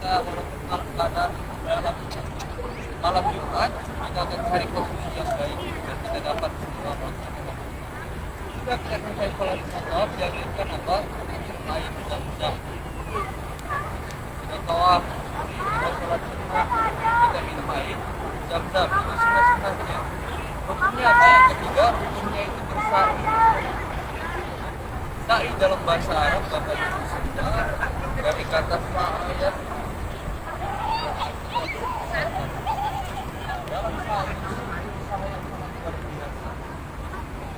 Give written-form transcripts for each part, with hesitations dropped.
kita walaupun dalam keadaan dalam malam Jumat, kita akan cari posisi yang baik dan kita dapat semua melaksanakan. Juga kita selesai sholat maghrib, dianjurkan apa? Air zam-zam. Kita tawaf, kita sholat sunnah, kita minum air zam-zam. Itu sunnah-sunnahnya. Rukunnya apa? Yang ketiga, rukunnya itu bersa'i. Sa'i dalam bahasa Arab, Bapak Ibu semua, dari kata sa'ayat. Dalam sa'i itu usaha yang sangat luar biasa.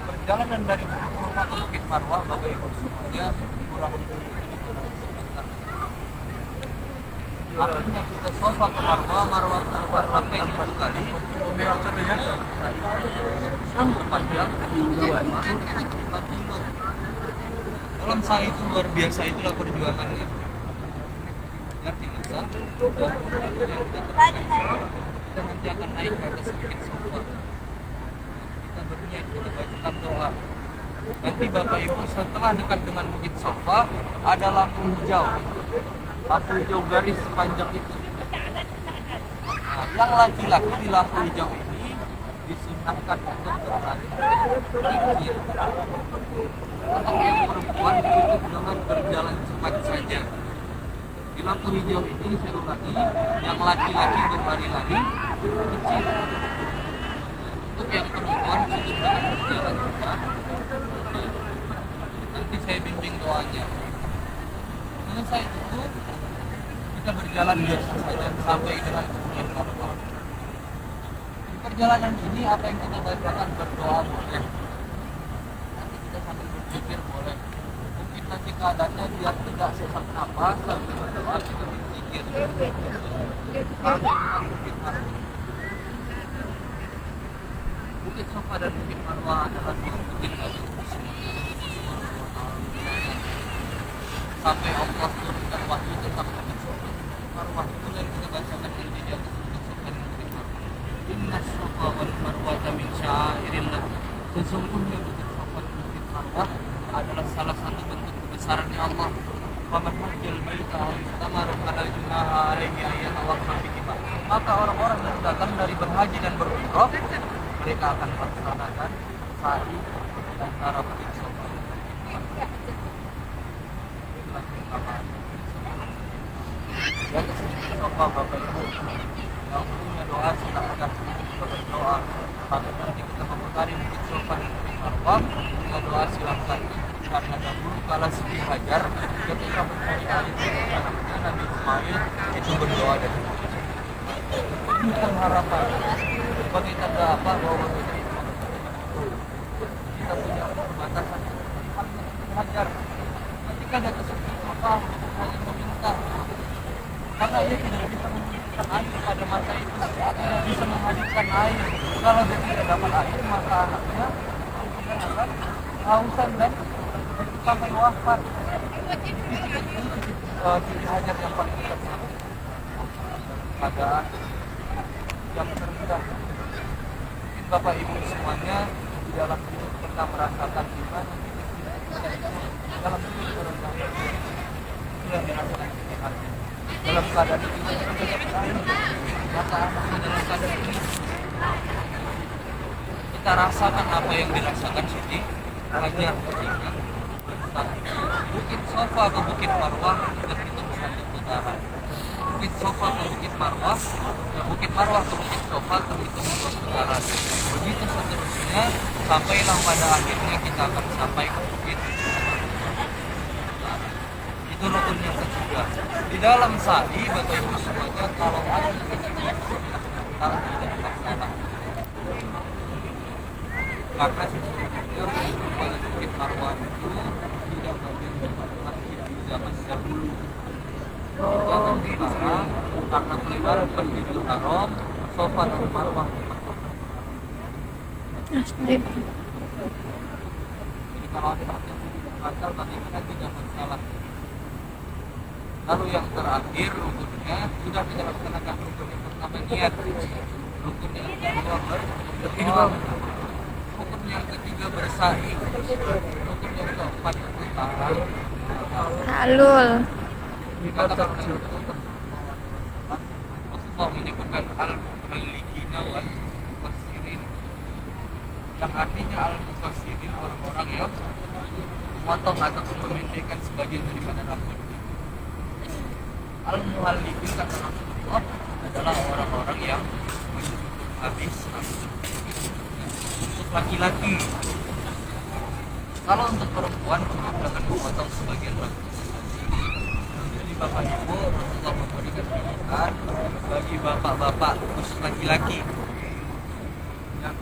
Perjalanan dari Bukit Kurma ke Bukit Marwah, Bapak Ibu semuanya, kurang lebih 7 km. Artinya kita sofa ke Marwah, Marwah ke Marwah sampai 7 kali. Yang terpanjang 4 kilo. Dalam sa'i itu luar biasa, itulah perjuangannya. Ngerti nggak? Kita nanti akan naik ke atas Bukit Sofa. Kita berniat, kita bacakan doa. Nanti Bapak Ibu setelah dekat dengan Bukit Sofa ada lampu hijau. Lampu hijau garis sepanjang itu. Nah, yang laki-laki di lampu hijau ini disunahkan untuk berlari. Untuk yang perempuan cukup dengan berjalan cepat saja. Di lampu hijau ini saya ulangi, yang laki-laki berlari-lari kecil. Untuk yang perempuan cukup dengan berjalan cepat. Nanti saya bimbing doanya. Selesai itu kita berjalan biasa saja sampai dengan Bukit Marwah. Di perjalanan ini apa yang kita bacakan berdoa boleh. Nanti kita sambil berpikir boleh. Mungkin nanti keadaannya biar tidak sesak napas sambil berdoa kita berpikir. Bukit Marwah. Bukit Sofa dan Bukit Marwah adalah dua bukit yang sampai Allah turunkan wahyu tentang Bukit Sofa. Marwah itu yang kita bacakan di atas Bukit Sofa dan Bukit Marwah. Inna Sofa wal Marwah min syairillah. Sesungguhnya Bukit Sofa dan Bukit Marwah adalah salah satu bentuk kebesarannya Allah. Faman hajjal baita aw istamara fala junaha alaihi ayyan tawaffa bihima. Maka orang-orang yang datang dari berhaji dan berumrah, mereka akan melaksanakan sa'i antara Bukit Sofa. Yang ke Sofa Bapak Ibu yang punya doa silahkan kita berdoa. Maka nanti kita memutari Bukit Sofa dan Bukit Marwah, punya doa silahkan. Karena dahulu kala Siti Hajar ketika mencari air untuk anaknya Nabi Ismail itu berdoa dari Bukit Sofa. Bukan harapan sebagai tanda apa bahwa kita punya keterbatasan Siti Hajar. Ketika ada kesulitan maka hanya meminta. Karena ia tidak bisa menghidupkan air pada masa itu, tidak bisa menghadirkan air. Kalau dia tidak dapat air, maka anaknya akan kehausan dan sampai wafat. Siti Hajar yang paling dekat keadaan yang terendah. Mungkin Bapak Ibu semuanya di dalam hidup pernah merasakan gimana dalam hidup terendah itu yang dirasakan Siti Hajar. Dalam keadaan itu maka anaknya dalam keadaan ini kita rasakan apa yang dirasakan Siti Hajar ketika Bukit Sofa ke Bukit Marwah terhitung 1 putaran. Bukit Sofa ke Bukit Marwah, Bukit Marwah ke Bukit Sofa terhitung 2 putaran. Begitu seterusnya sampailah pada akhirnya kita akan sampai ke Bukit Marwah. Itu rukun yang ketiga. Di dalam sa'i Bapak Ibu semuanya kalau ada kejadian tidak dilaksanakan. Karena sesungguhnya pada Bukit Marwah itu tidak bagian dari masjid di zaman dahulu. Zaman sekarang karena pelebaran Masjidil Haram, Sofa dan Marwah jadi kalau ada yang batal bagaimana tidak masalah. Lalu yang terakhir rukunnya sudah kita laksanakan. Rukun yang pertama niat, rukun yang kedua berdoa, rukun yang ketiga bersa'i, rukun yang keempat utara. Halul. Allah menyebutkan al-muhallikina wal mufassirin, yang artinya al-mufassirin orang-orang yang memotong atau memendekkan sebagian daripada rambut. Al-muhallikin kata Rasulullah adalah orang-orang yang menutup habis rambut untuk laki-laki. Kalau untuk perempuan dengan memotong sebagian rambut. Jadi bapak ibu Rasulullah memberikan pilihan bagi bapak-bapak khusus laki-laki yang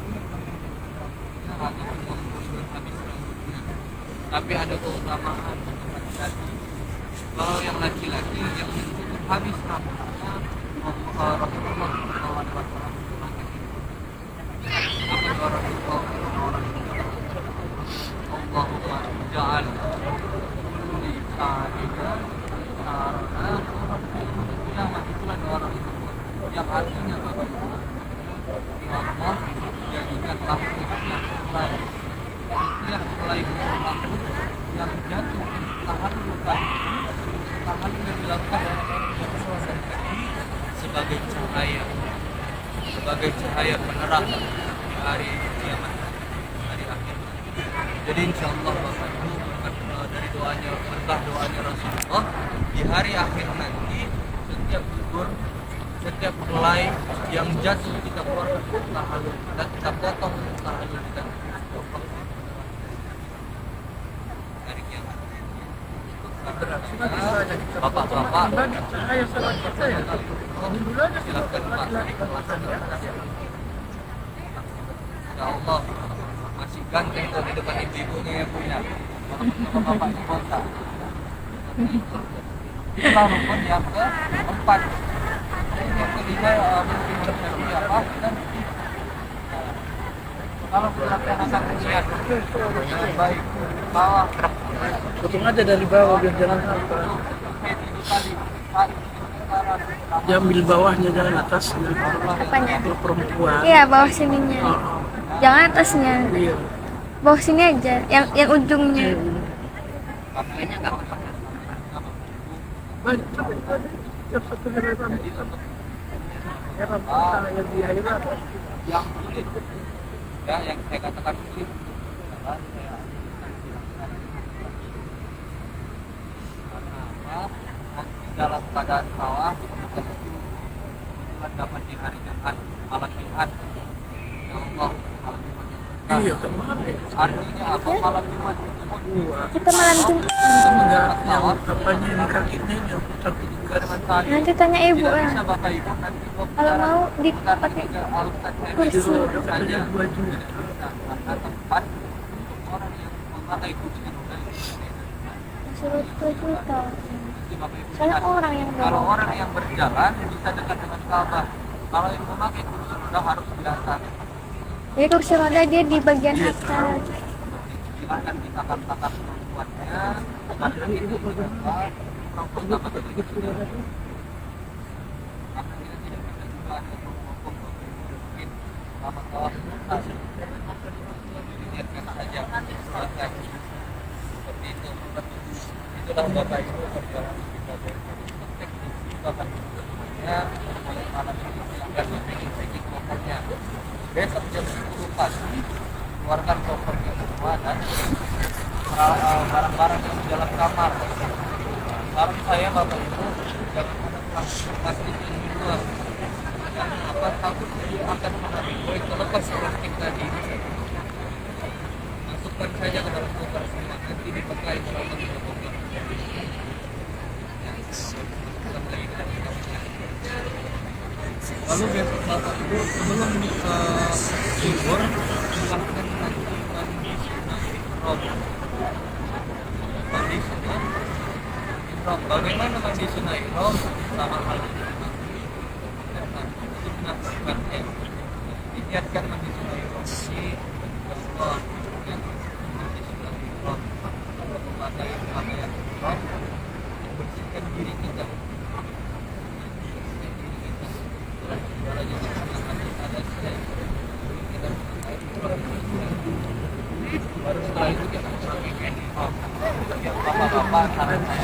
atau memotong habis rambutnya. Tapi ada keutamaan untuk laki-laki. Kalau yang laki-laki yang menutup habis rambutnya, Rasulullah SAW apa doa Rasulullah? Allahumma ja'al kulli sa'idina sarana kiamat. Itulah doa Rasulullah yang artinya apa? Ya Allah, jadikanlah yang selai rambut yang jatuh tahan luka tahan yang dilakukan yang selesai tadi sebagai cahaya penerang di hari kiamat, hari akhir. Jadi insyaallah Bapak Ibu dari doanya, berkah doanya Rasulullah, di hari akhir nanti setiap gugur, setiap helai yang jatuh kita keluarkan tahalul, dan kita potong tahalul kita hari kiamat. Bapak-bapak silakan Pak ya Allah, masih ganteng tuh di depan ibu-ibunya yang punya, walaupun bapak di kota. Itulah rukun yang keempat. Yang kelima mungkin seperti apa, dan kalau melaksanakan niat dengan baik, bawah potong aja dari bawah biar jangan sampai. Diambil bawahnya, jangan atasnya. Apanya? Kalau perempuan. Iya, bawah sininya. Oh, Jangan atasnya. iya. Bawah sini aja, yang ujungnya. Banyak. Tiap satu helai rambut. Ya rambut yang di akhirat. yang sulit, ya yang saya katakan sulit adalah saya karena apa? Di dalam keadaan sawah dapat di hari Jumat, malam Jumat. Ya Allah, malam Jumat. Iya, kemarin. Artinya apa malam Jumat? Kita malam Jumat. Enggak, yang apanya ini kakinya ini yang putar Nanti tanya ibu Tidak ya. bisa Bapak Ibu nanti Kalau mau dipakai kursi. saja 2 juta. tempat untuk orang yang memakai kursi roda Suruh 2 juta. Jadi Bapak Ibu Soalnya lihat, orang yang kalau bawa. orang yang berjalan bisa dekat dengan Ka'bah. Kalau yang memakai kursi roda harus di atas. Jadi kursi roda dia di bagian atas. Silakan kita katakan perempuannya, laki-laki itu perempuan dapat ikut kursi roda. Karena kita tidak bisa juga ada hukum mungkin sama kawah hasil. Diniatkan saja selesai. Seperti itu. Itulah Bapak Ibu perjalanan kita dari teknis Bapak Ibu semuanya. Malam ini silakan packing kopernya. Besok jam 10 pagi keluarkan kopernya semua dan barang-barang yang di dalam kamar. Saran saya Bapak Ibu jangan ada plastik yang di luar. Karena apa? Takut dia akan menarik poin terlepas plastik tadi. Masukkan saja ke dalam koper semua, nanti dipakai dalam koper. Lalu besok Bapak Ibu sebelum libur silahkan nanti mandi sunah ihram. Mandi sunah ihram. Bagaimana mandi sunah ihram? Sama halnya sunah sifatnya. Diniatkan mandi sunah ihram ini Allah yang mandi sunah ihram. Memakai pakaian ihram, membersihkan diri kita. Baru setelah itu kita memakai bapak-bapak saran saya